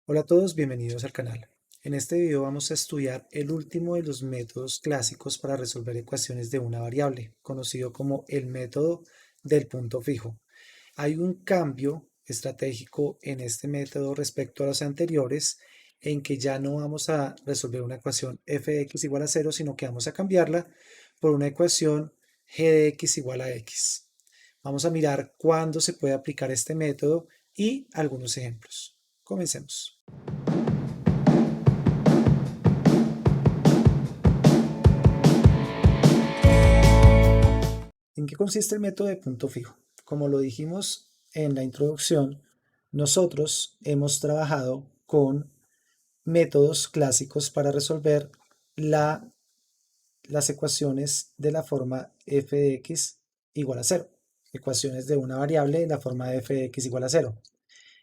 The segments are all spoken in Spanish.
Hola a todos, bienvenidos al canal. En este video vamos a estudiar el último de los métodos clásicos para resolver ecuaciones de una variable, conocido como el método del punto fijo. Hay un cambio estratégico en este método respecto a los anteriores, en que ya no vamos a resolver una ecuación f de x igual a 0, sino que vamos a cambiarla por una ecuación g de x igual a x. Vamos a mirar cuándo se puede aplicar este método y algunos ejemplos. Comencemos. ¿En qué consiste el método de punto fijo? Como lo dijimos en la introducción, nosotros hemos trabajado con métodos clásicos para resolver las ecuaciones de la forma f de x igual a 0. Ecuaciones de una variable en la forma de f de x igual a 0.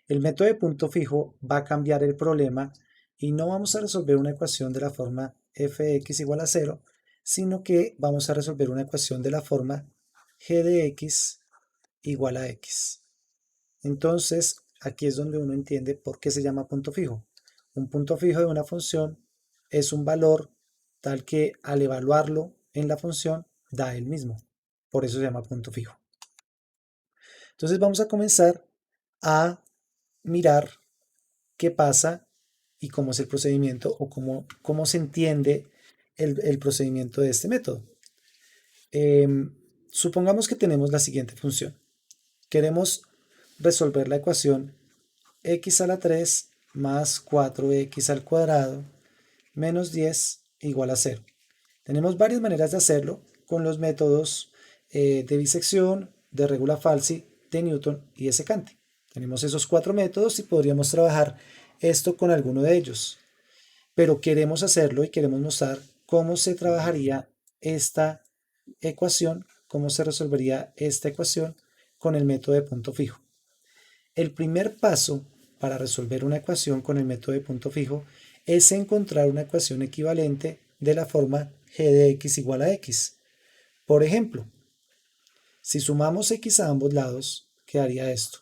El método de punto fijo va a cambiar el problema y no vamos a resolver una ecuación de la forma f de x igual a 0, sino que vamos a resolver una ecuación de la forma g de x igual a x. Entonces, aquí es donde uno entiende por qué se llama punto fijo. Un punto fijo de una función es un valor tal que al evaluarlo en la función da el mismo. Por eso se llama punto fijo. Entonces vamos a comenzar a mirar qué pasa y cómo es el procedimiento o cómo se entiende el procedimiento de este método. Supongamos que tenemos la siguiente función. Queremos resolver la ecuación x a la 3 más 4x al cuadrado menos 10 igual a 0. Tenemos varias maneras de hacerlo con los métodos de bisección, de regula falsi, de Newton y de secante. Tenemos esos cuatro métodos y podríamos trabajar esto con alguno de ellos. Pero queremos hacerlo y queremos mostrar cómo se trabajaría esta ecuación, cómo se resolvería esta ecuación con el método de punto fijo. El primer paso para resolver una ecuación con el método de punto fijo es encontrar una ecuación equivalente de la forma g de x igual a x. Por ejemplo, si sumamos x a ambos lados, quedaría esto.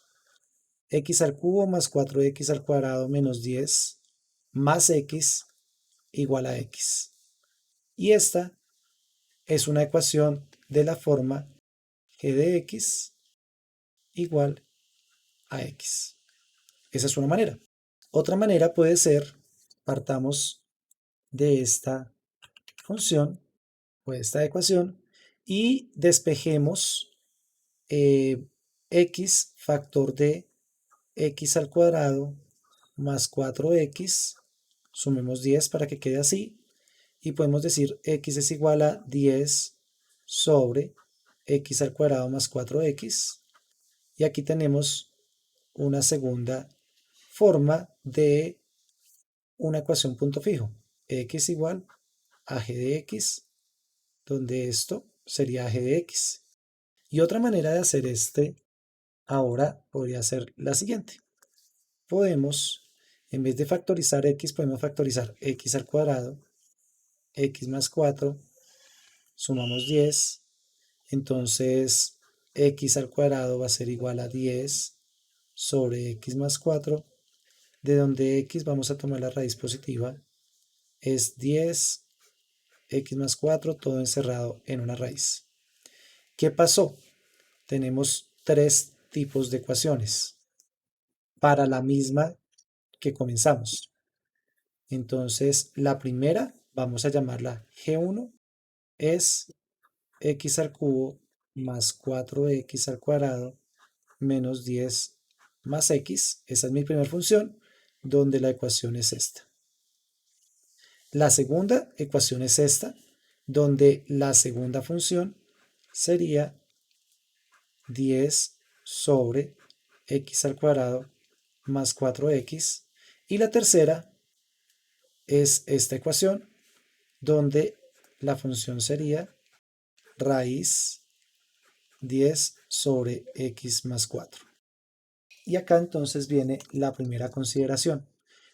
X al cubo más 4x al cuadrado menos 10 más x igual a x. Y esta es una ecuación de la forma g de x igual a x. Esa es una manera. Otra manera puede ser, partamos de esta función o de esta ecuación y despejemos x factor de x al cuadrado más 4x, sumemos 10 para que quede así, y podemos decir x es igual a 10 sobre x al cuadrado más 4x, y aquí tenemos una segunda forma de una ecuación punto fijo, x igual a g de x, donde esto sería g de x. Y otra manera de hacer ahora podría ser la siguiente. Podemos, en vez de factorizar x, podemos factorizar x al cuadrado, x más 4, sumamos 10, entonces x al cuadrado va a ser igual a 10 sobre x más 4, de donde x vamos a tomar la raíz positiva, es 10 x más 4, todo encerrado en una raíz. ¿Qué pasó? Tenemos tres tipos de ecuaciones para la misma que comenzamos. Entonces, la primera, vamos a llamarla G1, es x al cubo más 4x al cuadrado menos 10 más x. Esa es mi primera función, donde la ecuación es esta. La segunda ecuación es esta, donde la segunda función sería 10 sobre x al cuadrado más 4x. Y la tercera es esta ecuación, donde la función sería raíz 10 sobre x más 4. Y acá entonces viene la primera consideración.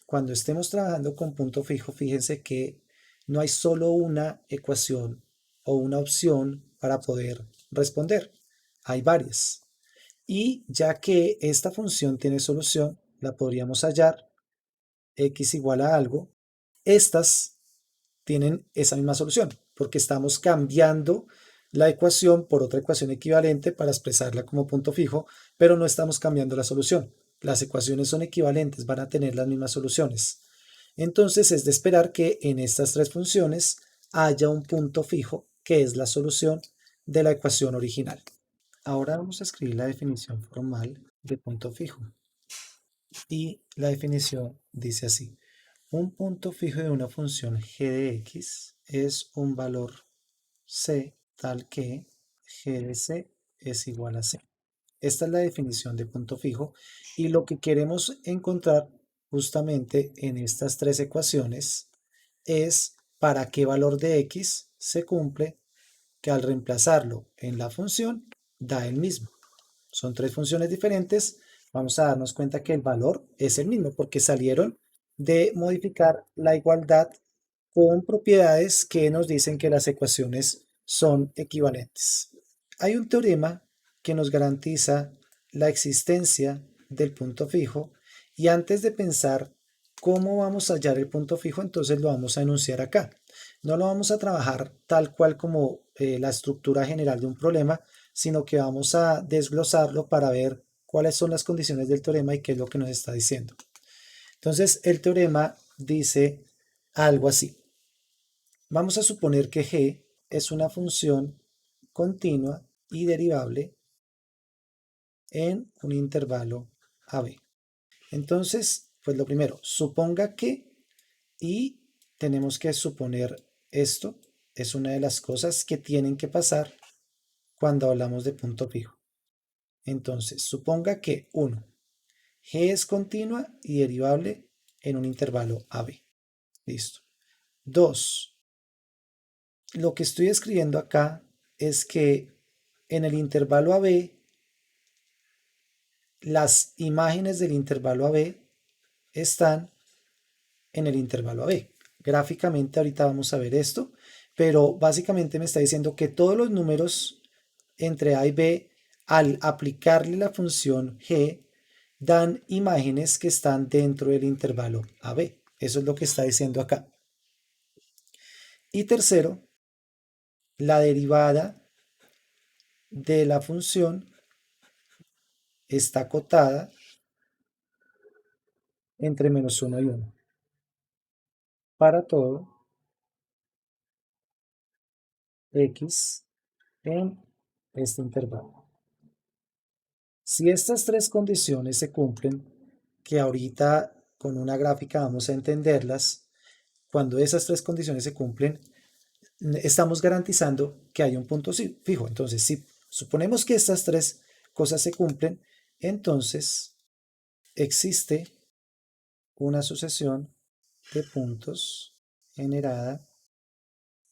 Cuando estemos trabajando con punto fijo, fíjense que no hay solo una ecuación o una opción para poder responder. Hay varias. Y ya que esta función tiene solución, la podríamos hallar x igual a algo, estas tienen esa misma solución, porque estamos cambiando la ecuación por otra ecuación equivalente para expresarla como punto fijo, pero no estamos cambiando la solución. Las ecuaciones son equivalentes, van a tener las mismas soluciones. Entonces es de esperar que en estas tres funciones haya un punto fijo, que es la solución de la ecuación original. Ahora vamos a escribir la definición formal de punto fijo. Y la definición dice así. Un punto fijo de una función g de x es un valor c tal que g de c es igual a c. Esta es la definición de punto fijo y lo que queremos encontrar justamente en estas tres ecuaciones es para qué valor de x se cumple que al reemplazarlo en la función da el mismo. Son tres funciones diferentes. Vamos a darnos cuenta que el valor es el mismo porque salieron de modificar la igualdad con propiedades que nos dicen que las ecuaciones son equivalentes. Hay un teorema que nos garantiza la existencia del punto fijo y antes de pensar cómo vamos a hallar el punto fijo, entonces lo vamos a enunciar acá. No lo vamos a trabajar tal cual como la estructura general de un problema, sino que vamos a desglosarlo para ver cuáles son las condiciones del teorema y qué es lo que nos está diciendo. Entonces, el teorema dice algo así. Vamos a suponer que g es una función continua y derivable en un intervalo AB. Entonces, pues lo primero, suponga que, y tenemos que suponer esto, es una de las cosas que tienen que pasar cuando hablamos de punto fijo. Entonces, suponga que 1, g es continua y derivable en un intervalo AB. Listo. 2, lo que estoy escribiendo acá es que en el intervalo AB, las imágenes del intervalo AB están en el intervalo AB. Gráficamente ahorita vamos a ver esto, pero básicamente me está diciendo que todos los números entre A y B, al aplicarle la función g, dan imágenes que están dentro del intervalo AB. Eso es lo que está diciendo acá. Y tercero, la derivada de la función está acotada entre -1 y 1 para todo x en este intervalo. Si estas tres condiciones se cumplen, que ahorita con una gráfica vamos a entenderlas, cuando esas tres condiciones se cumplen, estamos garantizando que hay un punto fijo. Entonces, si suponemos que estas tres cosas se cumplen, entonces existe una sucesión de puntos generada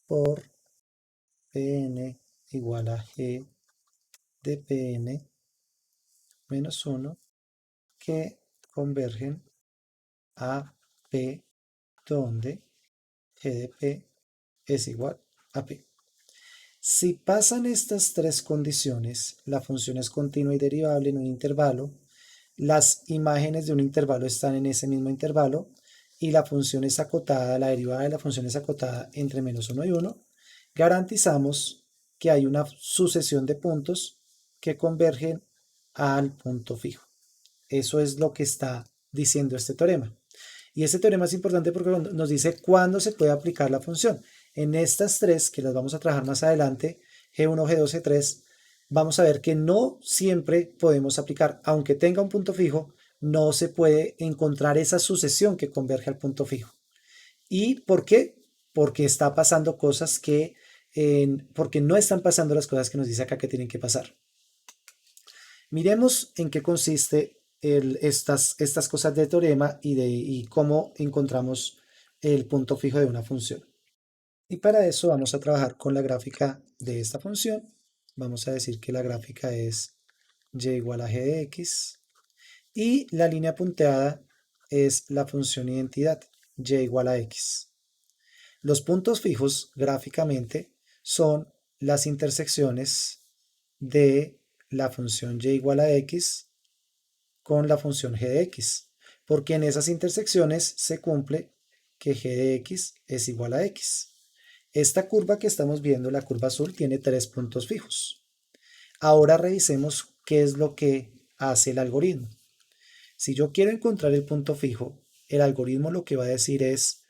por Pn igual a G de Pn menos 1 que convergen a P donde G de P es igual a P. Si pasan estas tres condiciones, la función es continua y derivable en un intervalo, las imágenes de un intervalo están en ese mismo intervalo y la función es acotada, la derivada de la función es acotada entre -1 y 1, garantizamos que hay una sucesión de puntos que convergen al punto fijo. Eso es lo que está diciendo este teorema. Y este teorema es importante porque nos dice cuándo se puede aplicar la función. En estas tres, que las vamos a trabajar más adelante, G1, G2, G3, vamos a ver que no siempre podemos aplicar, aunque tenga un punto fijo, no se puede encontrar esa sucesión que converge al punto fijo. ¿Y por qué? Porque está pasando cosas porque no están pasando las cosas que nos dice acá que tienen que pasar. Miremos en qué consiste estas cosas de teorema y cómo encontramos el punto fijo de una función. Y para eso vamos a trabajar con la gráfica de esta función. Vamos a decir que la gráfica es y igual a g de x y la línea punteada es la función identidad y igual a x. Los puntos fijos gráficamente son las intersecciones de la función y igual a x con la función g de x. porque en esas intersecciones se cumple que g de x es igual a x. Esta curva que estamos viendo, la curva azul, tiene 3 puntos fijos. Ahora revisemos qué es lo que hace el algoritmo. Si yo quiero encontrar el punto fijo, el algoritmo lo que va a decir es,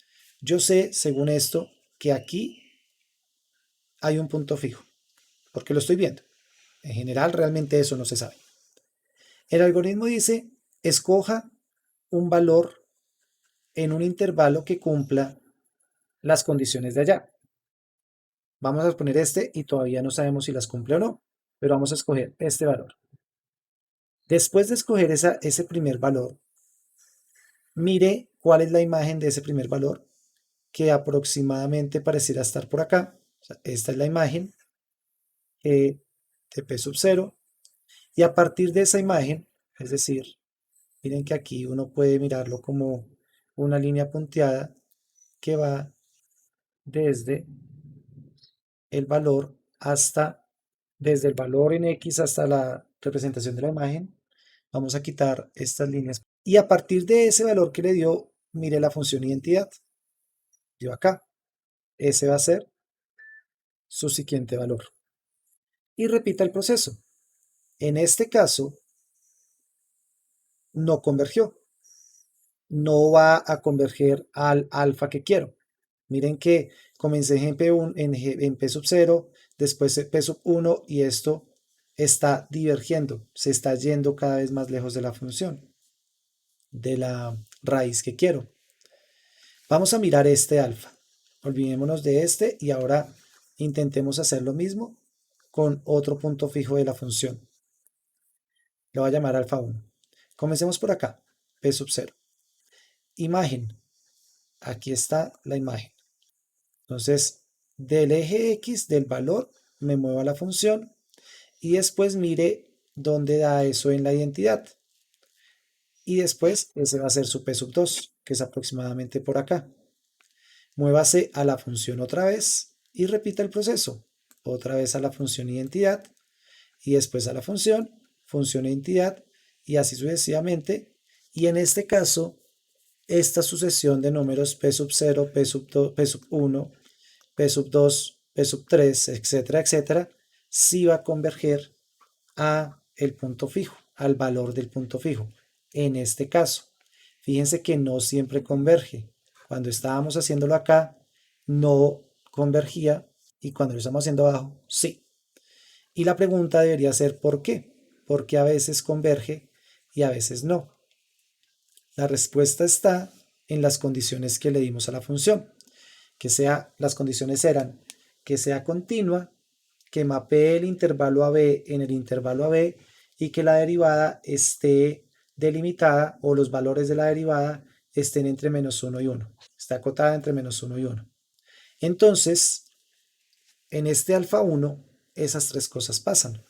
yo sé, según esto, que aquí hay un punto fijo, porque lo estoy viendo. En general, realmente eso no se sabe. El algoritmo dice, escoja un valor en un intervalo que cumpla las condiciones de allá. Vamos a poner este y todavía no sabemos si las cumple o no, pero vamos a escoger este valor. Después de escoger ese primer valor, mire cuál es la imagen de ese primer valor, que aproximadamente pareciera estar por acá. O sea, esta es la imagen de P sub 0. Y a partir de esa imagen, es decir, miren que aquí uno puede mirarlo como una línea punteada que va desde el valor desde el valor en X hasta la representación de la imagen. Vamos a quitar estas líneas. Y a partir de ese valor que le dio, mire la función identidad. Dio acá. Ese va a ser su siguiente valor. Y repita el proceso. En este caso, no convergió. No va a converger al alfa que quiero. Miren que comencé en P1, en P sub 0, después P sub 1 y esto está divergiendo, se está yendo cada vez más lejos de la función, de la raíz que quiero. Vamos a mirar este alfa. Olvidémonos de este y ahora intentemos hacer lo mismo con otro punto fijo de la función. Lo voy a llamar alfa 1. Comencemos por acá, P sub 0. Imagen. Aquí está la imagen. Entonces, del eje X del valor me muevo a la función y después mire dónde da eso en la identidad. Y después ese va a ser su P sub 2, que es aproximadamente por acá. Muévase a la función otra vez y repita el proceso. Otra vez a la función identidad y después a la función identidad y así sucesivamente. Y en este caso, esta sucesión de números P sub 0, P sub 2, P sub 1, P sub 2, P sub 3, etcétera, etcétera, sí va a converger a el punto fijo, al valor del punto fijo. En este caso, fíjense que no siempre converge. Cuando estábamos haciéndolo acá, no convergía y cuando lo estamos haciendo abajo, sí. Y la pregunta debería ser ¿por qué? Porque a veces converge y a veces no. La respuesta está en las condiciones que le dimos a la función. Las condiciones eran que sea continua, que mapee el intervalo AB en el intervalo AB y que la derivada esté delimitada o los valores de la derivada estén entre menos 1 y 1. Está acotada entre menos 1 y 1. Entonces, en este alfa 1, esas tres cosas pasan.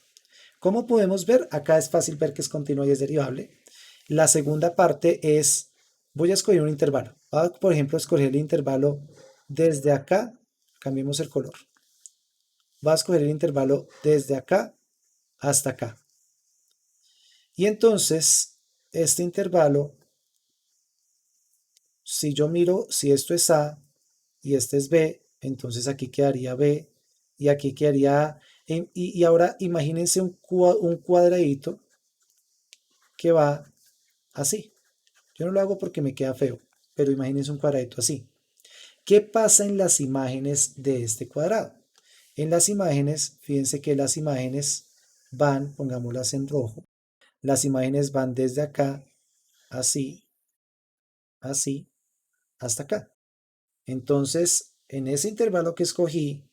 ¿Cómo podemos ver? Acá es fácil ver que es continua y es derivable. La segunda parte es, voy a escoger un intervalo. Voy a, por ejemplo, escoger el intervalo desde acá, cambiemos el color. Voy a escoger el intervalo desde acá hasta acá. Y entonces, este intervalo, si yo miro, si esto es A y este es B, entonces aquí quedaría B y aquí quedaría A. Y ahora imagínense un cuadradito que va así. Yo no lo hago porque me queda feo, pero imagínense un cuadradito así. ¿Qué pasa en las imágenes de este cuadrado? En las imágenes, fíjense que las imágenes van, pongámoslas en rojo, las imágenes van desde acá, así, así, hasta acá. Entonces, en ese intervalo que escogí,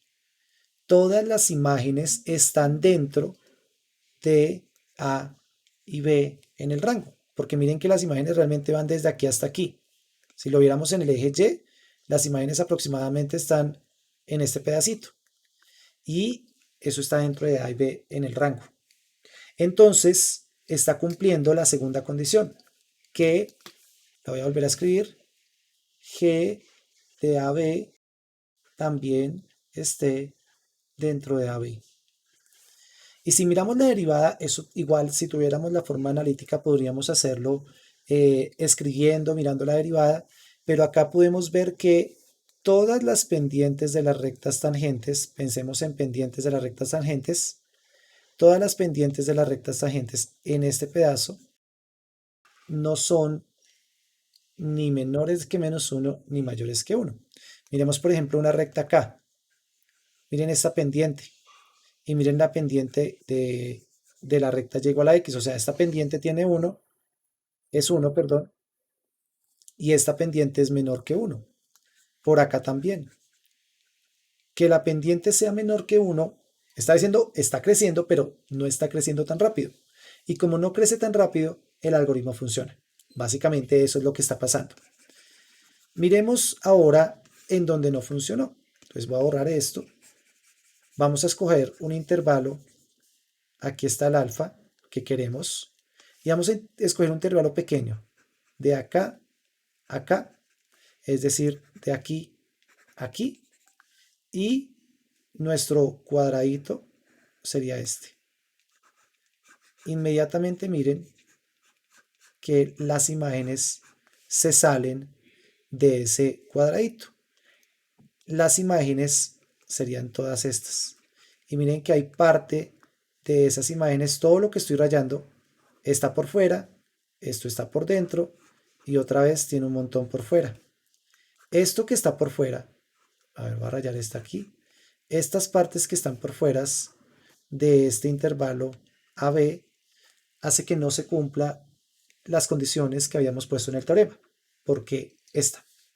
todas las imágenes están dentro de A y B en el rango, porque miren que las imágenes realmente van desde aquí hasta aquí. Si lo viéramos en el eje Y, las imágenes aproximadamente están en este pedacito. Y eso está dentro de A y B en el rango. Entonces, está cumpliendo la segunda condición, que la voy a volver a escribir, G de AB también esté dentro de AB. Y si miramos la derivada, eso igual si tuviéramos la forma analítica podríamos hacerlo escribiendo, mirando la derivada, pero acá podemos ver que todas las pendientes de las rectas tangentes, pensemos en pendientes de las rectas tangentes, todas las pendientes de las rectas tangentes en este pedazo no son ni menores que -1 ni mayores que 1. Miremos por ejemplo una recta acá, miren esta pendiente y miren la pendiente de la recta y igual a x, o sea, esta pendiente tiene 1, es 1, perdón, y esta pendiente es menor que 1. Por acá también. Que la pendiente sea menor que 1, está diciendo, está creciendo, pero no está creciendo tan rápido. Y como no crece tan rápido, el algoritmo funciona. Básicamente eso es lo que está pasando. Miremos ahora en donde no funcionó. Entonces voy a borrar esto. Vamos a escoger un intervalo. Aquí está el alfa que queremos. Y vamos a escoger un intervalo pequeño. De acá a acá. Es decir, de aquí a aquí. Y nuestro cuadradito sería este. Inmediatamente miren que las imágenes se salen de ese cuadradito. Las imágenes serían todas estas. Y miren que hay parte de esas imágenes, todo lo que estoy rayando está por fuera, esto está por dentro y otra vez tiene un montón por fuera. Esto que está por fuera, a ver, voy a rayar esta aquí. Estas partes que están por fuera de este intervalo AB hace que no se cumpla las condiciones que habíamos puesto en el teorema, porque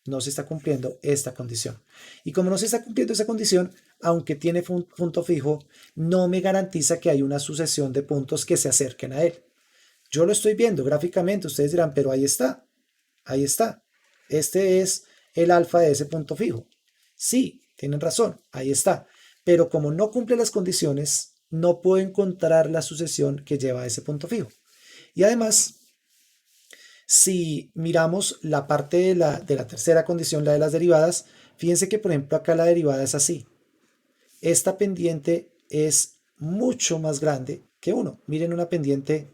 no se está cumpliendo esta condición. Y como no se está cumpliendo esa condición, aunque tiene un punto fijo, no me garantiza que hay una sucesión de puntos que se acerquen a él. Yo lo estoy viendo gráficamente, ustedes dirán, pero ahí está, ahí está. Este es el alfa de ese punto fijo. Sí, tienen razón, ahí está. Pero como no cumple las condiciones, no puedo encontrar la sucesión que lleva a ese punto fijo. Y además, si miramos la parte de la tercera condición, la de las derivadas, fíjense que por ejemplo acá la derivada es así. Esta pendiente es mucho más grande que 1. Miren una pendiente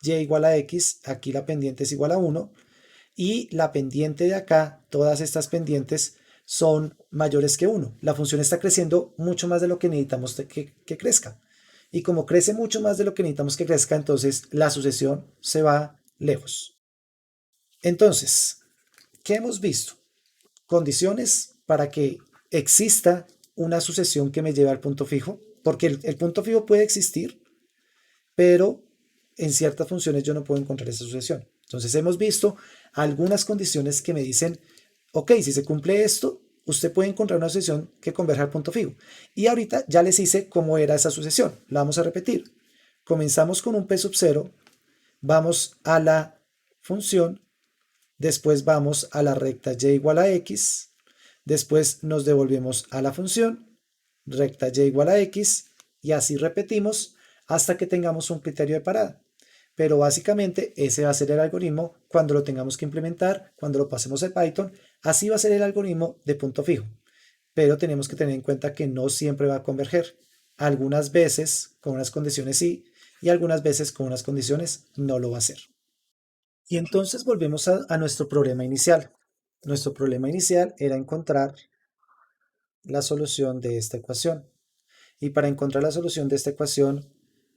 y igual a x, aquí la pendiente es igual a 1 y la pendiente de acá, todas estas pendientes son mayores que 1. La función está creciendo mucho más de lo que necesitamos que crezca. Y como crece mucho más de lo que necesitamos que crezca, entonces la sucesión se va lejos. Entonces, ¿qué hemos visto? Condiciones para que exista una sucesión que me lleve al punto fijo, porque el punto fijo puede existir, pero en ciertas funciones yo no puedo encontrar esa sucesión. Entonces hemos visto algunas condiciones que me dicen, ok, si se cumple esto, usted puede encontrar una sucesión que converja al punto fijo. Y ahorita ya les hice cómo era esa sucesión. La vamos a repetir. Comenzamos con un p sub 0, vamos a la función, después vamos a la recta y igual a x, después nos devolvemos a la función, recta y igual a x, y así repetimos hasta que tengamos un criterio de parada. Pero básicamente ese va a ser el algoritmo cuando lo tengamos que implementar, cuando lo pasemos a Python, así va a ser el algoritmo de punto fijo. Pero tenemos que tener en cuenta que no siempre va a converger. Algunas veces con unas condiciones sí, y algunas veces con unas condiciones no lo va a hacer. Y entonces volvemos a nuestro problema inicial. Nuestro problema inicial era encontrar la solución de esta ecuación. Y para encontrar la solución de esta ecuación,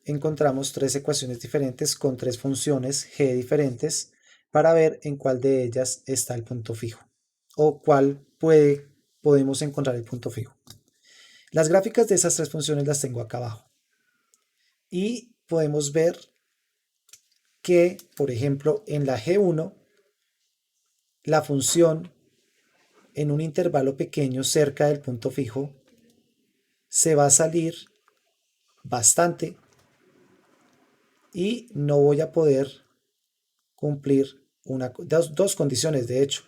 encontramos tres ecuaciones diferentes con tres funciones g diferentes para ver en cuál de ellas está el punto fijo o cuál podemos encontrar el punto fijo. Las gráficas de esas tres funciones las tengo acá abajo. Y podemos ver que, por ejemplo, en la G1, la función en un intervalo pequeño cerca del punto fijo se va a salir bastante y no voy a poder cumplir dos condiciones, de hecho,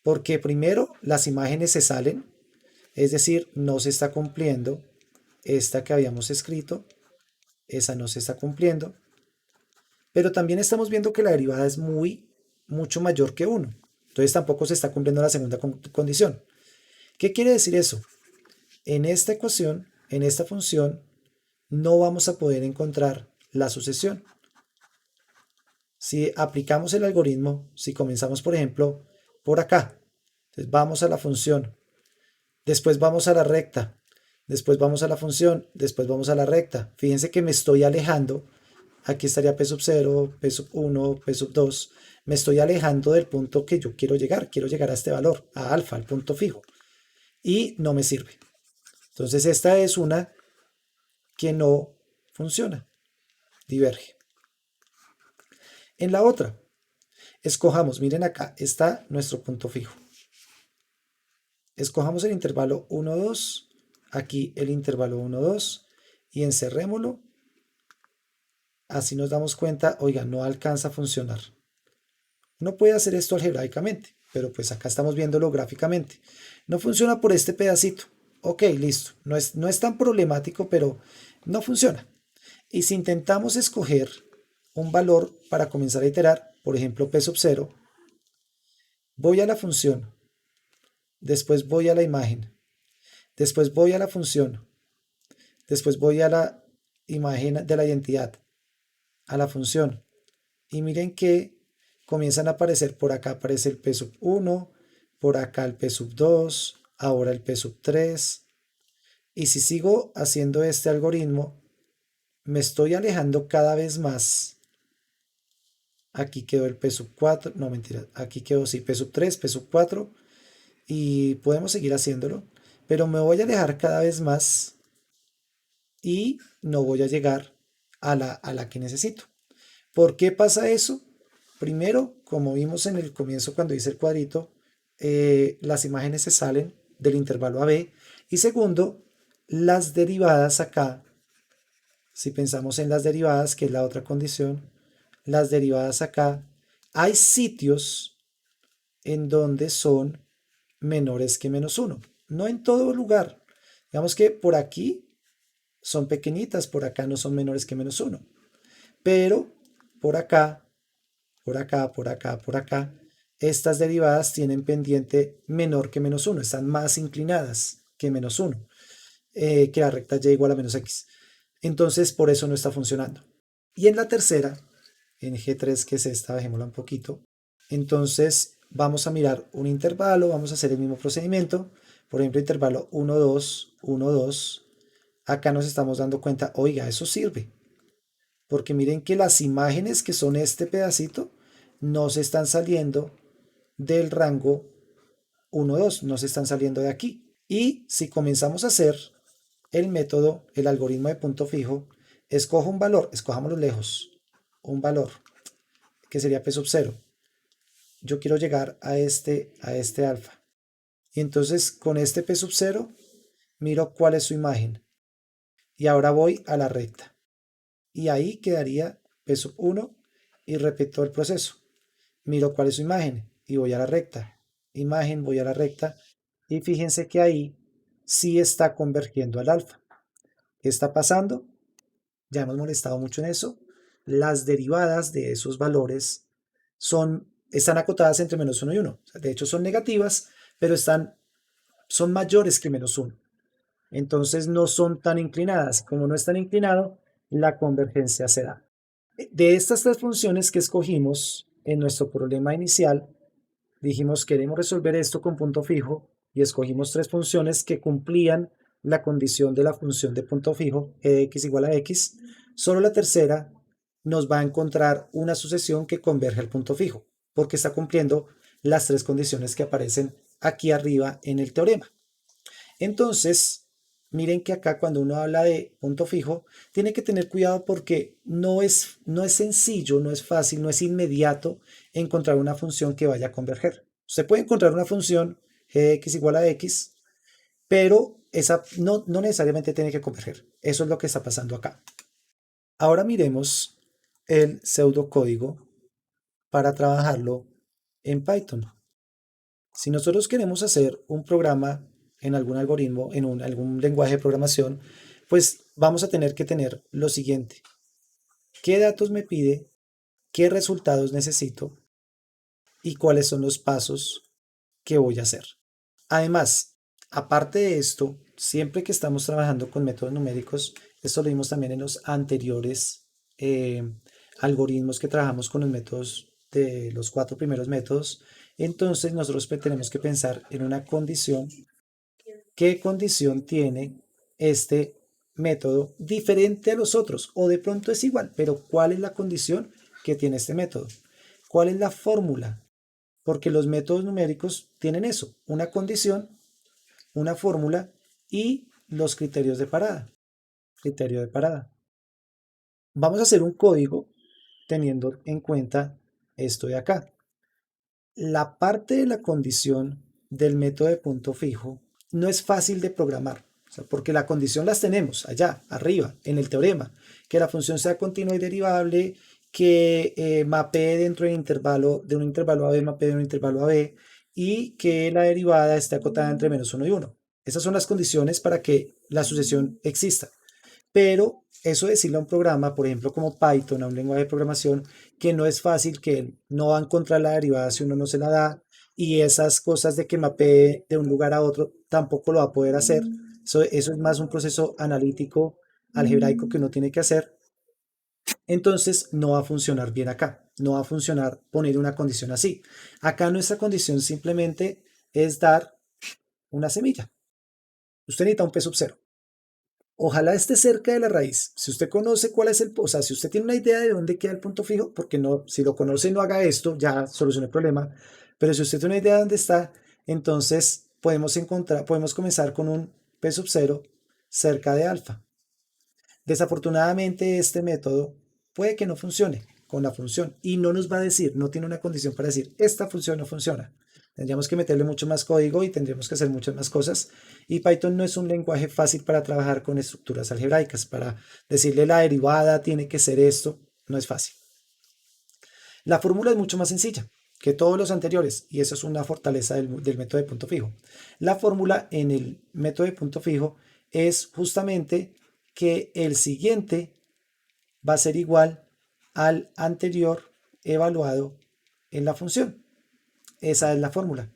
porque primero las imágenes se salen, es decir, no se está cumpliendo esta que habíamos escrito, esa no se está cumpliendo, pero también estamos viendo que la derivada es mucho mayor que 1, entonces tampoco se está cumpliendo la segunda condición. ¿Qué quiere decir eso? En esta ecuación, en esta función, no vamos a poder encontrar la sucesión. Si aplicamos el algoritmo, si comenzamos, por ejemplo, por acá, entonces vamos a la función, después vamos a la recta, después vamos a la función, después vamos a la recta. Fíjense que me estoy alejando. Aquí estaría P sub 0, P sub 1, P sub 2. Me estoy alejando del punto que yo quiero llegar. Quiero llegar a este valor, a alfa, al punto fijo. Y no me sirve. Entonces esta es una que no funciona. Diverge. En la otra, escojamos, miren acá, está nuestro punto fijo. Escojamos el intervalo 1, 2, aquí el intervalo 1, 2 y encerrémoslo. Así nos damos cuenta, oiga, no alcanza a funcionar. Uno puede hacer esto algebraicamente, pero pues acá estamos viéndolo gráficamente. No funciona por este pedacito. Ok, listo. No es tan problemático, pero no funciona. Y si intentamos escoger un valor para comenzar a iterar, por ejemplo P sub 0, voy a la función, después voy a la imagen, después voy a la función, después voy a la imagen de la identidad, a la función. Y miren que comienzan a aparecer, por acá aparece el P sub 1, por acá el P sub 2, ahora el P sub 3. Y si sigo haciendo este algoritmo, me estoy alejando cada vez más. Aquí quedó el P sub 4, no mentira, aquí quedó sí, P sub 3, P sub 4. Y podemos seguir haciéndolo, pero me voy a alejar cada vez más y no voy a llegar a la que necesito. ¿Por qué pasa eso? Primero, como vimos en el comienzo cuando hice el cuadrito, las imágenes se salen del intervalo AB. Y segundo, las derivadas acá, si pensamos en las derivadas, que es la otra condición, las derivadas acá, hay sitios en donde son menores que -1. No en todo lugar. Digamos que por aquí son pequeñitas, por acá no son menores que -1. Pero por acá, por acá, por acá, por acá, estas derivadas tienen pendiente menor que -1. Están más inclinadas que -1. Que la recta y igual a -x. Entonces por eso no está funcionando. Y en la tercera, en G3, que es esta, dejémosla un poquito. Entonces vamos a mirar un intervalo, vamos a hacer el mismo procedimiento. Por ejemplo, intervalo 1, 2, 1, 2. Acá nos estamos dando cuenta, oiga, eso sirve. Porque miren que las imágenes que son este pedacito no se están saliendo del rango 1, 2, no se están saliendo de aquí. Y si comenzamos a hacer el método, el algoritmo de punto fijo, escojo un valor, escojámoslo lejos, un valor que sería P sub 0. Yo quiero llegar a este alfa. Y entonces con este P sub 0 miro cuál es su imagen. Y ahora voy a la recta. Y ahí quedaría P sub 1 y repito el proceso. Miro cuál es su imagen y voy a la recta. Imagen, voy a la recta. Y fíjense que ahí sí está convergiendo al alfa. ¿Qué está pasando? Ya hemos molestado mucho en eso. Las derivadas de esos valores están acotadas entre -1 y 1. O sea, de hecho son negativas, pero son mayores que -1. Entonces no son tan inclinadas. Como no están inclinado, la convergencia se da. De estas tres funciones que escogimos en nuestro problema inicial, dijimos queremos resolver esto con punto fijo y escogimos tres funciones que cumplían la condición de la función de punto fijo, e de x igual a x. Solo la tercera nos va a encontrar una sucesión que converge al punto fijo, porque está cumpliendo las tres condiciones que aparecen aquí arriba en el teorema. Entonces, miren que acá cuando uno habla de punto fijo, tiene que tener cuidado porque no es sencillo, no es fácil, no es inmediato encontrar una función que vaya a converger. Usted puede encontrar una función g de x igual a x, pero esa no necesariamente tiene que converger. Eso es lo que está pasando acá. Ahora miremos el pseudocódigo para trabajarlo en Python. Si nosotros queremos hacer un programa en algún algoritmo, en algún lenguaje de programación, pues vamos a tener que tener lo siguiente. ¿Qué datos me pide? ¿Qué resultados necesito? ¿Y cuáles son los pasos que voy a hacer? Además, aparte de esto, siempre que estamos trabajando con métodos numéricos, esto lo vimos también en los algoritmos que trabajamos con los métodos de los 4 primeros métodos, entonces nosotros tenemos que pensar en una condición. ¿Qué condición tiene este método diferente a los otros? O de pronto es igual, pero ¿cuál es la condición que tiene este método? ¿Cuál es la fórmula? Porque los métodos numéricos tienen eso, una condición, una fórmula y los criterios de parada. Criterio de parada. Vamos a hacer un código teniendo en cuenta esto de acá. La parte de la condición del método de punto fijo no es fácil de programar, o sea, porque la condición las tenemos allá, arriba, en el teorema, que la función sea continua y derivable, que mapee dentro de un intervalo a b, mapee de un intervalo a b, y que la derivada esté acotada entre -1 y 1. Esas son las condiciones para que la sucesión exista. Pero eso decirle a un programa, por ejemplo, como Python, a un lenguaje de programación, que no es fácil, que él no va a encontrar la derivada si uno no se la da, y esas cosas de que mapee de un lugar a otro tampoco lo va a poder hacer. Eso es más un proceso analítico, algebraico que uno tiene que hacer. Entonces no va a funcionar bien acá. No va a funcionar poner una condición así. Acá nuestra condición simplemente es dar una semilla. Usted necesita un p sub 0. Ojalá esté cerca de la raíz. Si usted conoce cuál es o sea, si usted tiene una idea de dónde queda el punto fijo, porque no, si lo conoce y no haga esto, ya soluciona el problema. Pero si usted tiene una idea de dónde está, entonces podemos comenzar con un p sub 0 cerca de alfa. Desafortunadamente, este método puede que no funcione con la función y no nos va a decir, no tiene una condición para decir, esta función no funciona. Tendríamos que meterle mucho más código y tendríamos que hacer muchas más cosas. Y Python no es un lenguaje fácil para trabajar con estructuras algebraicas. Para decirle la derivada tiene que ser esto, no es fácil. La fórmula es mucho más sencilla que todos los anteriores y eso es una fortaleza del método de punto fijo. La fórmula en el método de punto fijo es justamente que el siguiente va a ser igual al anterior evaluado en la función. Esa es la fórmula.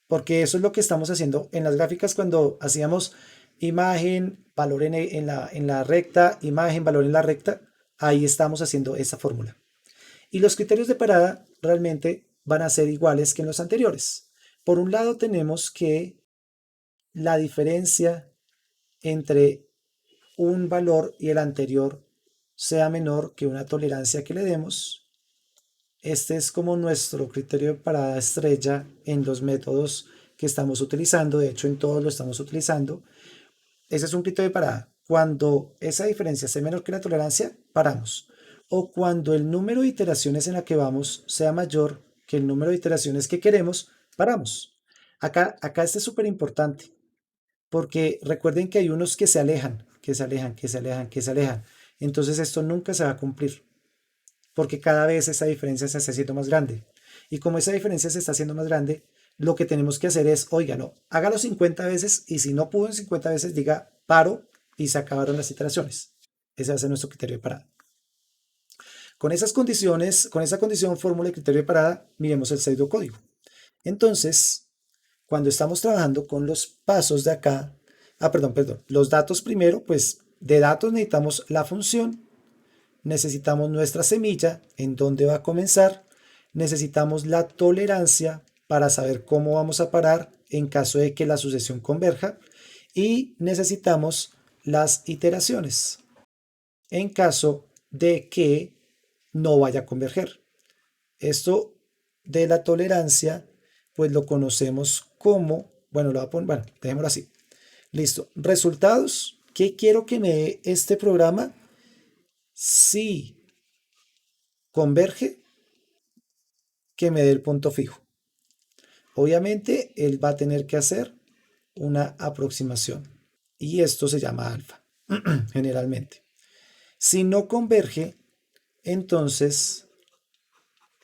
Porque eso es lo que estamos haciendo en las gráficas cuando hacíamos imagen, valor en la recta, imagen, valor en la recta. Ahí estamos haciendo esa fórmula. Y los criterios de parada realmente van a ser iguales que en los anteriores. Por un lado tenemos que la diferencia entre un valor y el anterior sea menor que una tolerancia que le demos. Este es como nuestro criterio de parada estrella en los métodos que estamos utilizando. De hecho, en todos lo estamos utilizando. Ese es un criterio de parada. Cuando esa diferencia sea menor que la tolerancia, paramos. O cuando el número de iteraciones en la que vamos sea mayor que el número de iteraciones que queremos, paramos. Acá este es súper importante, porque recuerden que hay unos que se alejan, que se alejan, que se alejan, que se alejan. Entonces esto nunca se va a cumplir, porque cada vez esa diferencia se está haciendo más grande. Y como esa diferencia se está haciendo más grande, lo que tenemos que hacer es, oiga, no, hágalo 50 veces y si no pudo en 50 veces, diga paro y se acabaron las iteraciones. Ese va a ser nuestro criterio de parada. Con esas condiciones, con esa condición, fórmula y criterio de parada, miremos el pseudocódigo. Entonces, cuando estamos trabajando con los pasos de acá, perdón, los datos primero, pues de datos necesitamos la función, necesitamos nuestra semilla, en dónde va a comenzar, necesitamos la tolerancia para saber cómo vamos a parar en caso de que la sucesión converja y necesitamos las iteraciones en caso de que no vaya a converger. Esto de la tolerancia, pues lo conocemos como, bueno, lo voy a poner, bueno, dejémoslo así. Listo. Resultados. ¿Qué quiero que me dé este programa? Si converge, que me dé el punto fijo. Obviamente, él va a tener que hacer una aproximación. Y esto se llama alfa, generalmente. Si no converge, entonces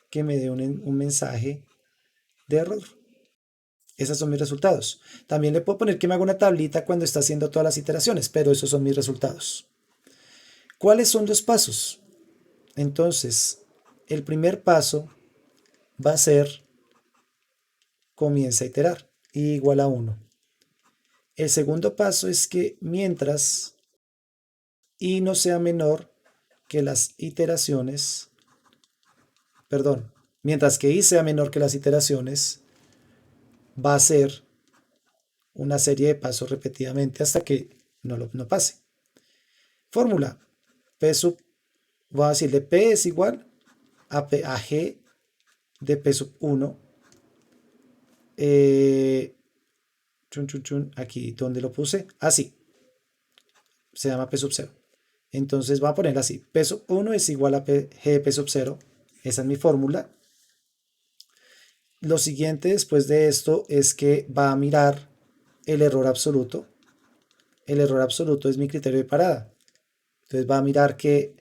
que me dé un mensaje de error. Esos son mis resultados. También le puedo poner que me haga una tablita cuando está haciendo todas las iteraciones, pero esos son mis resultados. ¿Cuáles son los pasos? Entonces, el primer paso va a ser comienza a iterar, igual a 1. El segundo paso es que mientras y no sea menor que las iteraciones, perdón, mientras que i sea menor que las iteraciones, va a ser una serie de pasos repetidamente hasta que no pase. Fórmula. P sub, voy a decirle P es igual a G de P sub 1. Aquí donde lo puse, así, se llama P sub 0. Entonces voy a poner así, P sub 1 es igual a G de P sub 0. Esa es mi fórmula. Lo siguiente después de esto es que va a mirar el error absoluto. El error absoluto es mi criterio de parada. Entonces va a mirar que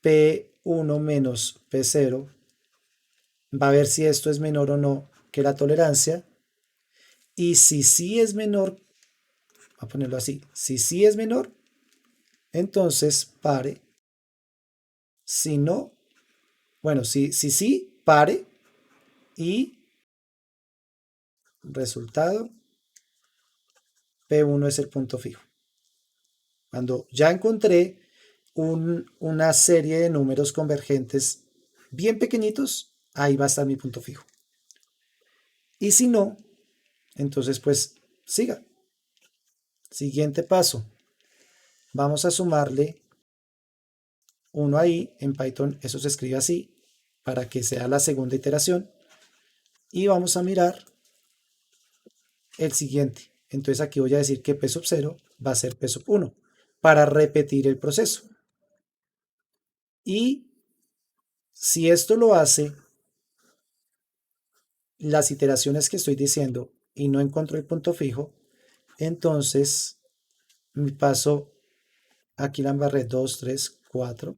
P1 menos P0 va a ver si esto es menor o no que la tolerancia. Y si sí es menor, a ponerlo así, si sí es menor, entonces pare. Si no, bueno, si sí, pare. Y resultado, P1 es el punto fijo. Cuando ya encontré una serie de números convergentes bien pequeñitos, ahí va a estar mi punto fijo. Y si no, entonces pues siga. Siguiente paso. Vamos a sumarle uno ahí. En Python eso se escribe así para que sea la segunda iteración. Y vamos a mirar el siguiente. Entonces aquí voy a decir que P sub 0 va a ser P sub 1 para repetir el proceso. Y si esto lo hace las iteraciones que estoy diciendo y no encuentro el punto fijo, entonces mi paso, aquí la embarré 2, 3, 4,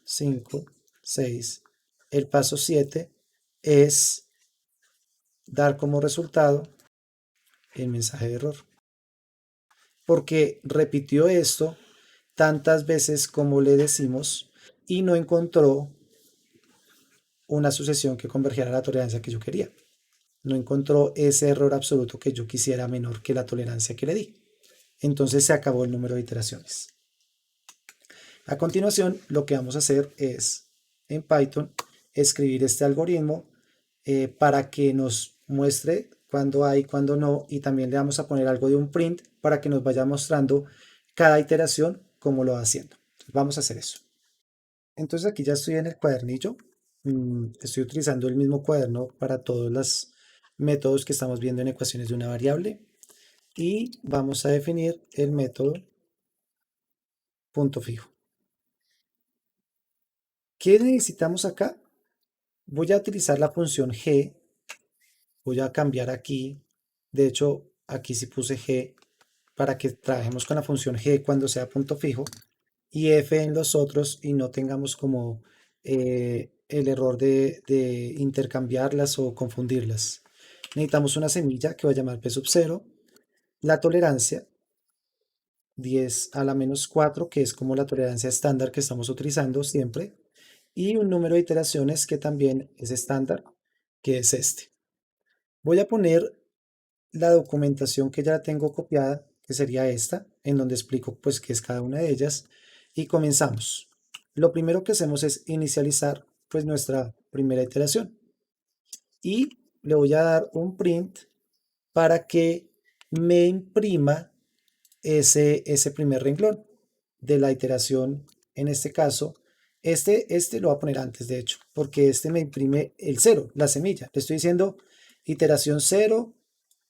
5, 6. El paso 7 es dar como resultado el mensaje de error. Porque repitió esto tantas veces como le decimos y no encontró una sucesión que convergiera a la tolerancia que yo quería. No encontró ese error absoluto que yo quisiera menor que la tolerancia que le di. Entonces se acabó el número de iteraciones. A continuación, lo que vamos a hacer es, en Python, escribir este algoritmo para que nos muestre cuándo hay, cuándo no, y también le vamos a poner algo de un print para que nos vaya mostrando cada iteración cómo lo va haciendo. Vamos a hacer eso. Entonces aquí ya estoy en el cuadernillo. Estoy utilizando el mismo cuaderno para todos los métodos que estamos viendo en ecuaciones de una variable. Y vamos a definir el método punto fijo. ¿Qué necesitamos acá? Voy a utilizar la función g. Voy a cambiar aquí. De hecho, aquí sí puse g para que trabajemos con la función g cuando sea punto fijo. Y f en los otros y no tengamos como el error de intercambiarlas o confundirlas. Necesitamos una semilla que va a llamar p sub 0. La tolerancia 10 a la menos 4, que es como la tolerancia estándar que estamos utilizando siempre, y un número de iteraciones que también es estándar, que es este. Voy a poner la documentación que ya tengo copiada, que sería esta, en donde explico pues qué es cada una de ellas, y comenzamos. Lo primero que hacemos es inicializar pues nuestra primera iteración y le voy a dar un print para que me imprima ese primer renglón de la iteración. En este caso, este lo voy a poner antes, de hecho, porque este me imprime el 0, la semilla. Le estoy diciendo iteración 0,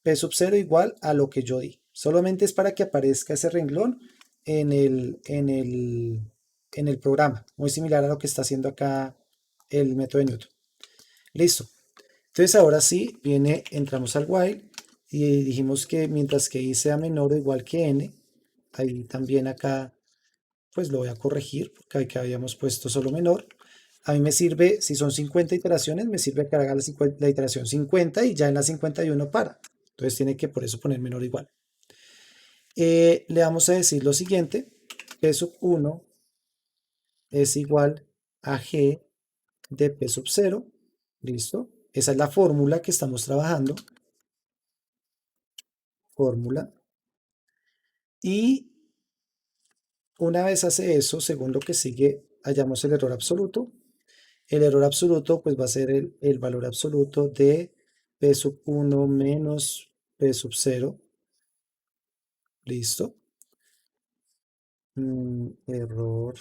p sub 0 igual a lo que yo di. Solamente es para que aparezca ese renglón en el programa, muy similar a lo que está haciendo acá el método de Newton. Listo. Entonces ahora sí, entramos al while y dijimos que mientras que i sea menor o igual que n, ahí también acá pues lo voy a corregir porque aquí habíamos puesto solo menor. A mí me sirve, si son 50 iteraciones, me sirve que haga la iteración 50 y ya en la 51 para. Entonces tiene que por eso poner menor o igual. Le vamos a decir lo siguiente, p sub 1 es igual a g de p sub 0. Listo. Esa es la fórmula que estamos trabajando. Fórmula. Y una vez hace eso, según lo que sigue hallamos el error absoluto. El error absoluto pues va a ser el valor absoluto de p sub 1 menos p sub 0. Listo. Error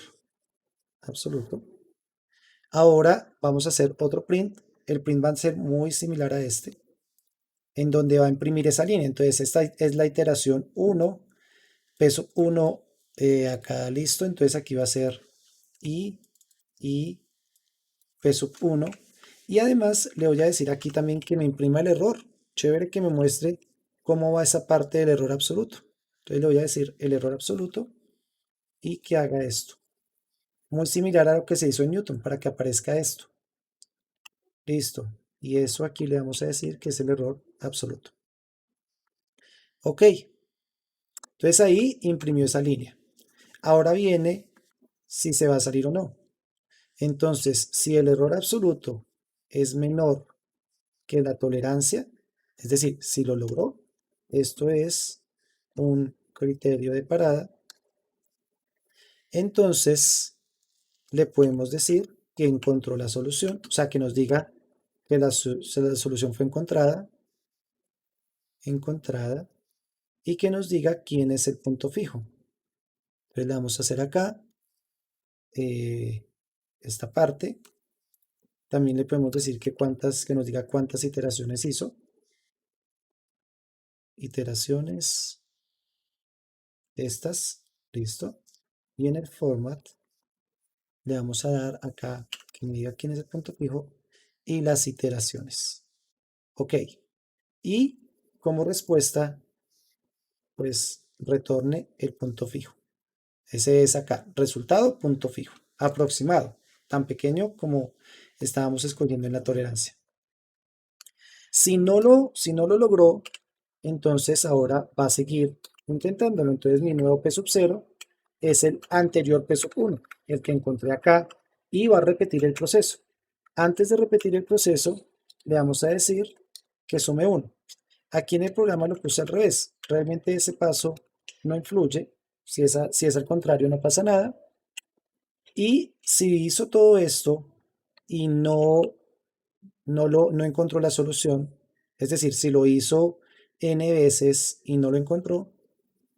absoluto. Ahora vamos a hacer otro print. El print va a ser muy similar a este, en donde va a imprimir esa línea. Entonces esta es la iteración 1, p sub 1 acá listo. Entonces aquí va a ser y p sub 1. Y además le voy a decir aquí también que me imprima el error. Chévere que me muestre cómo va esa parte del error absoluto. Entonces le voy a decir el error absoluto y que haga esto. Muy similar a lo que se hizo en Newton para que aparezca esto. Listo. Y eso aquí le vamos a decir que es el error absoluto. Ok. Entonces ahí imprimió esa línea. Ahora viene si se va a salir o no. Entonces, si el error absoluto es menor que la tolerancia, es decir, si lo logró, esto es un criterio de parada, entonces le podemos decir que encontró la solución, o sea, que nos diga que la solución fue encontrada, y que nos diga quién es el punto fijo. Entonces le vamos a hacer acá esta parte. También le podemos decir que nos diga cuántas iteraciones hizo. Iteraciones, estas, listo. Y en el format le vamos a dar acá que me diga quién es el punto fijo y las iteraciones. Ok. Y como respuesta, pues retorne el punto fijo. Ese es acá, resultado, punto fijo, aproximado, tan pequeño como estábamos escogiendo en la tolerancia. Si no lo logró, entonces ahora va a seguir intentándolo. Entonces mi nuevo p sub 0 es el anterior p sub 1, el que encontré acá, y va a repetir el proceso. Antes de repetir el proceso, le vamos a decir que sume 1. Aquí en el programa lo puse al revés. Realmente ese paso no influye. Si es al contrario, no pasa nada. Y si hizo todo esto y no encontró la solución, es decir, si lo hizo n veces y no lo encontró,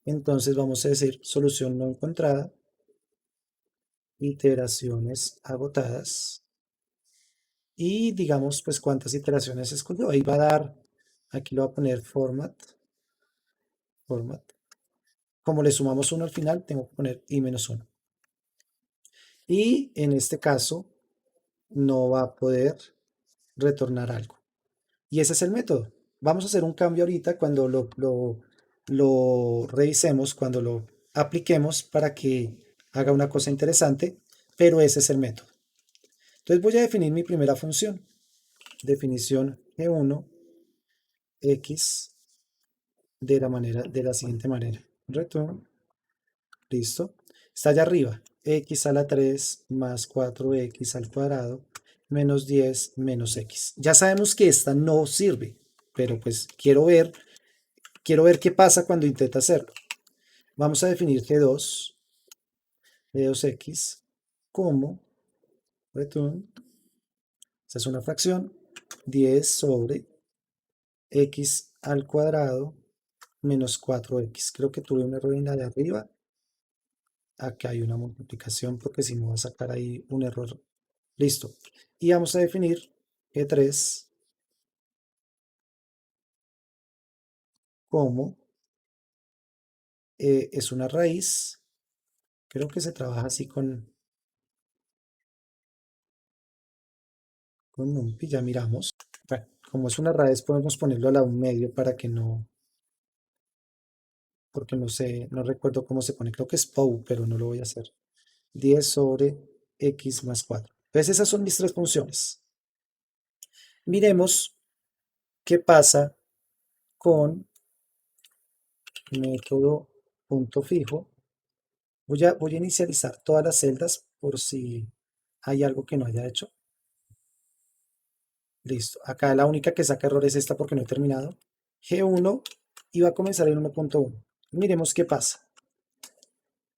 entonces vamos a decir solución no encontrada, iteraciones agotadas, y digamos pues cuántas iteraciones escogió. Ahí va a dar, aquí lo va a poner format. Como le sumamos 1 al final, tengo que poner i-1. Y en este caso no va a poder retornar algo. Y ese es el método. Vamos a hacer un cambio ahorita cuando lo revisemos, cuando lo apliquemos para que haga una cosa interesante, pero ese es el método. Entonces voy a definir mi primera función. Definición G1 X de la siguiente manera. Return. Listo. Está allá arriba. X a la 3 más 4x al cuadrado menos 10 menos x. Ya sabemos que esta no sirve, pero pues quiero ver qué pasa cuando intenta hacerlo. Vamos a definir G2x como return, esta es una fracción, 10 sobre x al cuadrado menos 4x. Creo que tuve un error en la de arriba. Acá hay una multiplicación porque si no va a sacar ahí un error. Listo. Y vamos a definir G3 como es una raíz. Creo que se trabaja así con NumPy, ya miramos. Bueno, como es una raíz podemos ponerlo a la 1/2 para que no, porque no sé, no recuerdo cómo se pone, creo que es POW, pero no lo voy a hacer. 10 sobre x más 4. Entonces esas son mis tres funciones. Miremos qué pasa con método punto fijo. Voy a inicializar todas las celdas por si hay algo que no haya hecho. Listo. Acá la única que saca error es esta porque no he terminado. G1 y va a comenzar en 1.1. Miremos qué pasa.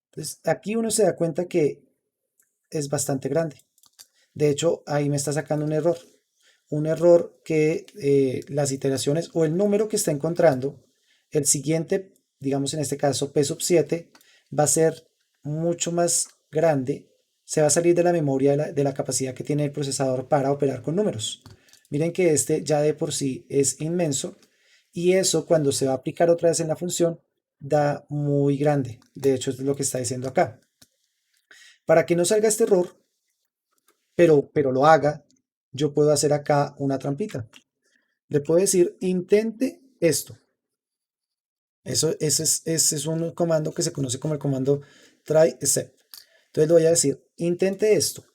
Entonces aquí uno se da cuenta que es bastante grande. De hecho, ahí me está sacando un error. Un error que las iteraciones o el número que está encontrando, el siguiente, digamos en este caso p sub 7, va a ser mucho más grande, se va a salir de la memoria de la capacidad que tiene el procesador para operar con números. Miren que este ya de por sí es inmenso y eso cuando se va a aplicar otra vez en la función da muy grande. De hecho es lo que está diciendo acá. Para que no salga este error, pero lo haga, yo puedo hacer acá una trampita. Le puedo decir, intente esto. Ese es un comando que se conoce como el comando try except. Entonces le voy a decir, intente esto.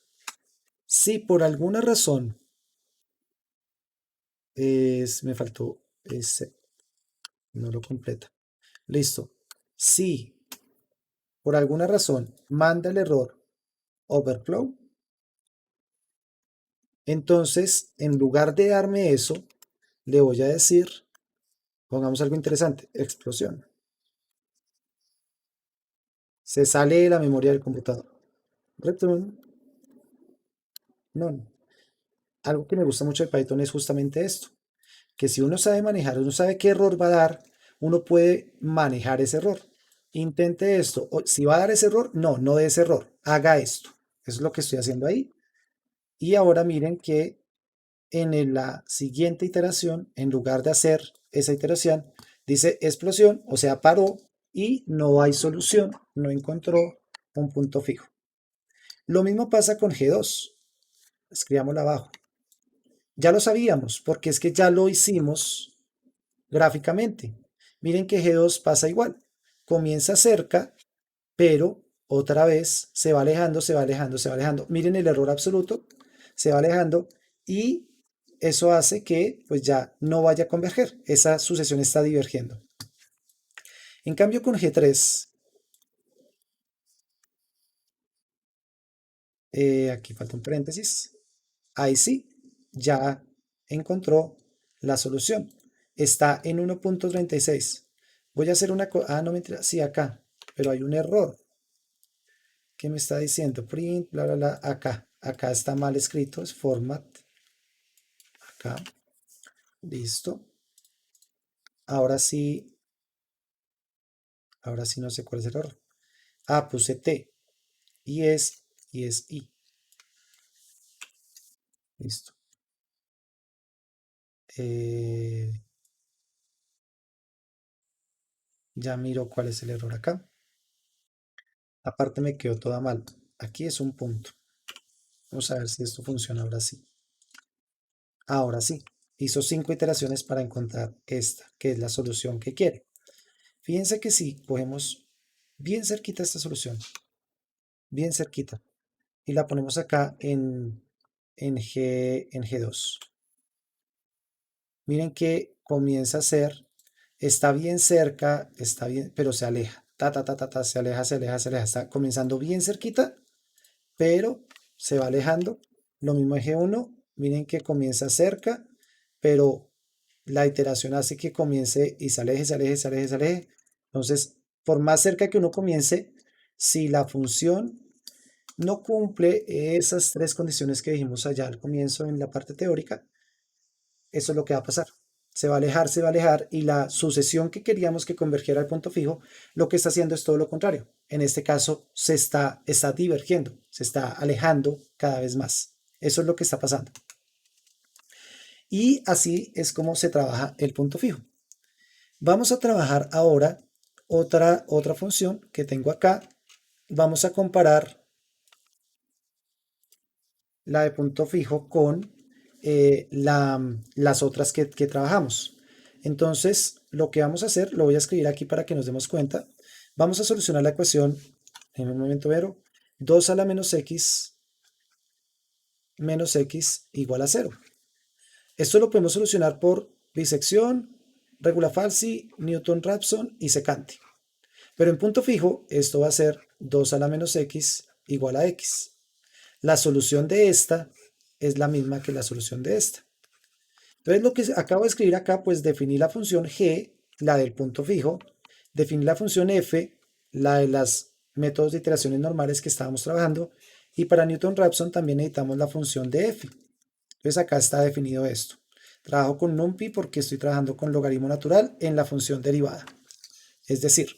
Si por alguna razón me faltó ese, no lo completa. Listo. Si por alguna razón manda el error overflow, entonces en lugar de darme eso, le voy a decir, pongamos algo interesante, explosión. Se sale de la memoria del computador. Return none. Algo que me gusta mucho de Python es justamente esto, que si uno sabe manejar, uno sabe qué error va a dar, uno puede manejar ese error. Intente esto. O, si va a dar ese error, no dé ese error. Haga esto. Eso es lo que estoy haciendo ahí. Y ahora miren que en la siguiente iteración, en lugar de hacer esa iteración, dice explosión, o sea, paró y no hay solución, no encontró un punto fijo. Lo mismo pasa con G2. Escribámoslo abajo. Ya lo sabíamos, porque es que ya lo hicimos gráficamente. Miren que G2 pasa igual. Comienza cerca, pero otra vez se va alejando, se va alejando, se va alejando. Miren el error absoluto, se va alejando y eso hace que pues ya no vaya a converger. Esa sucesión está divergiendo. En cambio con G3, aquí falta un paréntesis, ahí sí, ya encontró la solución. Está en 1.36. Voy a hacer una cosa. Ah, no, mentira. Sí, acá. Pero hay un error. ¿Qué me está diciendo? Print, bla, bla, bla. Acá. Acá está mal escrito. Es format. Acá. Listo. Ahora sí. Ahora sí no sé cuál es el error. Ah, puse T. Y es I. Listo. Eh, ya miro cuál es el error acá. Aparte me quedó toda mal. Aquí es un punto. Vamos a ver si esto funciona ahora sí. Ahora sí. Hizo 5 iteraciones para encontrar esta, que es la solución que quiere. Fíjense que si cogemos bien cerquita esta solución, bien cerquita, y la ponemos acá en G2. Miren que comienza a ser, está bien cerca, está bien, pero se aleja. Se aleja, se aleja, se aleja. Está comenzando bien cerquita, pero se va alejando. Lo mismo en G1, miren que comienza cerca, pero la iteración hace que comience y se aleje, se aleje, se aleje, se aleje. Entonces, por más cerca que uno comience, si la función no cumple esas tres condiciones que dijimos allá al comienzo en la parte teórica, eso es lo que va a pasar. Se va a alejar y la sucesión que queríamos que convergiera al punto fijo, lo que está haciendo es todo lo contrario. En este caso, está divergiendo, se está alejando cada vez más. Eso es lo que está pasando. Y así es como se trabaja el punto fijo. Vamos a trabajar ahora otra función que tengo acá. Vamos a comparar la de punto fijo con las otras que trabajamos. Entonces, lo que vamos a hacer, lo voy a escribir aquí para que nos demos cuenta. Vamos a solucionar la ecuación, en un momento vero, 2 a la menos x igual a 0. Esto lo podemos solucionar por bisección, regula falsi, Newton-Raphson y secante. Pero en punto fijo, esto va a ser 2 a la menos x igual a x. La solución de esta es la misma que la solución de esta. Entonces lo que acabo de escribir acá, pues definí la función g, la del punto fijo, definí la función f, la de los métodos de iteraciones normales que estábamos trabajando, Y para Newton-Raphson también necesitamos la función de f. Entonces acá está definido esto. Trabajo con NumPy porque estoy trabajando con logaritmo natural en la función derivada. Es decir,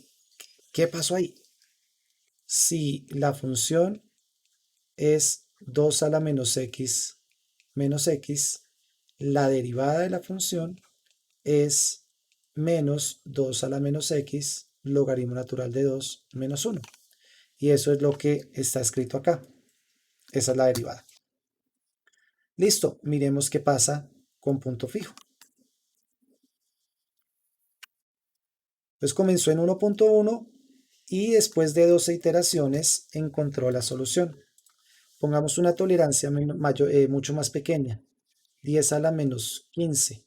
¿qué pasó ahí? Si la función es 2 a la menos x, la derivada de la función es menos 2 a la menos x logaritmo natural de 2 menos 1. Y eso es lo que está escrito acá. Esa es la derivada. Listo, miremos qué pasa con punto fijo. Entonces comenzó en 1.1 y después de 12 iteraciones encontró la solución. Pongamos una tolerancia mucho más pequeña, 10 a la menos 15.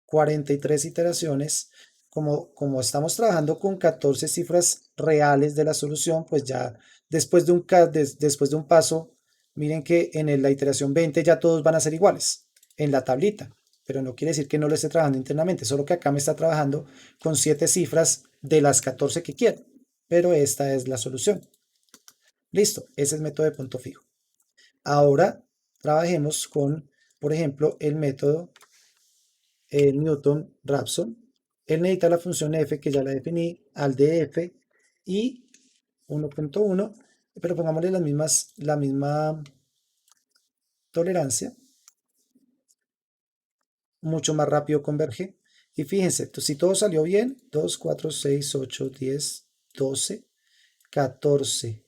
43 iteraciones. Como estamos trabajando con 14 cifras reales de la solución, pues ya después de un paso, miren que en la iteración 20 ya todos van a ser iguales en la tablita, pero no quiere decir que no lo esté trabajando internamente, solo que acá me está trabajando con 7 cifras de las 14 que quiero, pero esta es la solución. Listo, ese es el método de punto fijo. Ahora trabajemos con, por ejemplo, el método Newton-Raphson. Él necesita la función f, que ya la definí, al de f y 1.1, pero pongámosle la misma tolerancia. Mucho más rápido converge. Y fíjense, si todo salió bien, 2, 4, 6, 8, 10, 12, 14.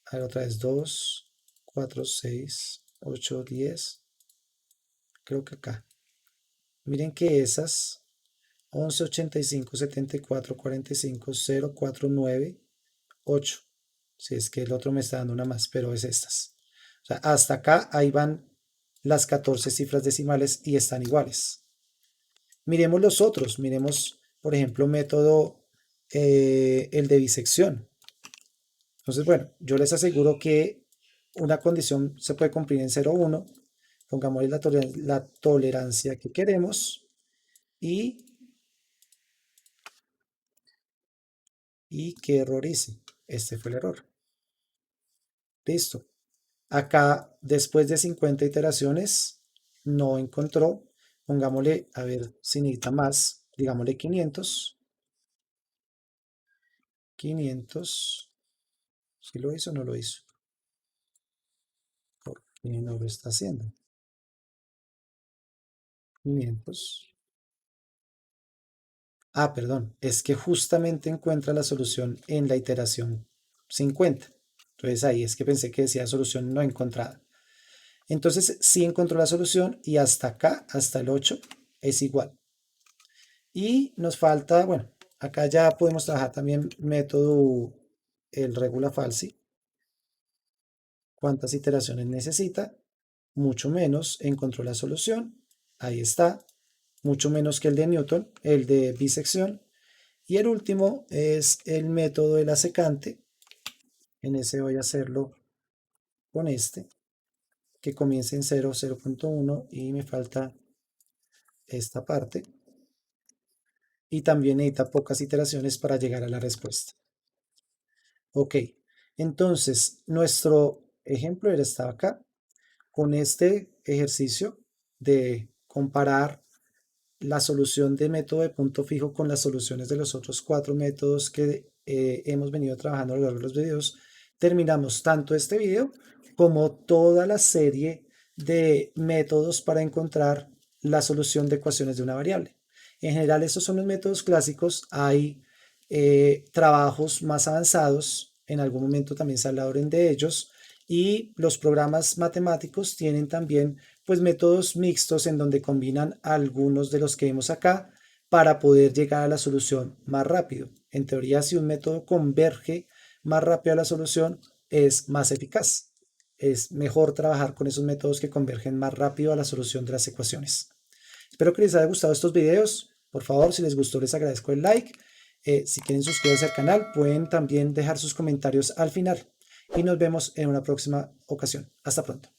A ver, otra vez, 2, 4, 6, 8, 10. Creo que acá. Miren que esas 11, 85, 74, 45, 0, 4, 9, 8. Si es que el otro me está dando una más, pero es estas. O sea, hasta acá, ahí van las 14 cifras decimales y están iguales. Miremos los otros. Miremos, por ejemplo, método, el de bisección. Entonces, bueno, yo les aseguro que una condición se puede cumplir en 0, 1. Pongámosle la tolerancia que queremos y qué error hice. Este fue el error. Listo. Acá, después de 50 iteraciones, no encontró. Pongámosle, a ver si necesita más. Digámosle 500. 500. ¿Sí lo hizo o no lo hizo? ¿Por qué no lo está haciendo? 500. Ah, perdón. Es que justamente encuentra la solución en la iteración 50. Entonces ahí es que pensé que decía solución no encontrada. Entonces sí encontró la solución y hasta acá, hasta el 8, es igual. Y nos falta, bueno, acá ya podemos trabajar también método el regula falsi. ¿Cuántas iteraciones necesita? Mucho menos, encontró la solución. Ahí está. Mucho menos que el de Newton, el de bisección. Y el último es el método de la secante. En ese voy a hacerlo con este, que comienza en 0, 0.1 y me falta esta parte. Y también necesita pocas iteraciones para llegar a la respuesta. Ok, entonces nuestro ejemplo estaba acá. Con este ejercicio de comparar la solución de método de punto fijo con las soluciones de los otros 4 métodos que hemos venido trabajando a lo largo de los videos, terminamos tanto este video como toda la serie de métodos para encontrar la solución de ecuaciones de una variable. En general, estos son los métodos clásicos. Hay trabajos más avanzados, en algún momento también se hablaron de ellos, y los programas matemáticos tienen también pues métodos mixtos en donde combinan algunos de los que vemos acá para poder llegar a la solución más rápido. En teoría, si un método converge más rápido a la solución, es más eficaz. Es mejor trabajar con esos métodos que convergen más rápido a la solución de las ecuaciones. Espero que les haya gustado estos videos. Por favor, si les gustó, les agradezco el like. Si quieren suscribirse al canal, pueden también dejar sus comentarios al final. Y nos vemos en una próxima ocasión. Hasta pronto.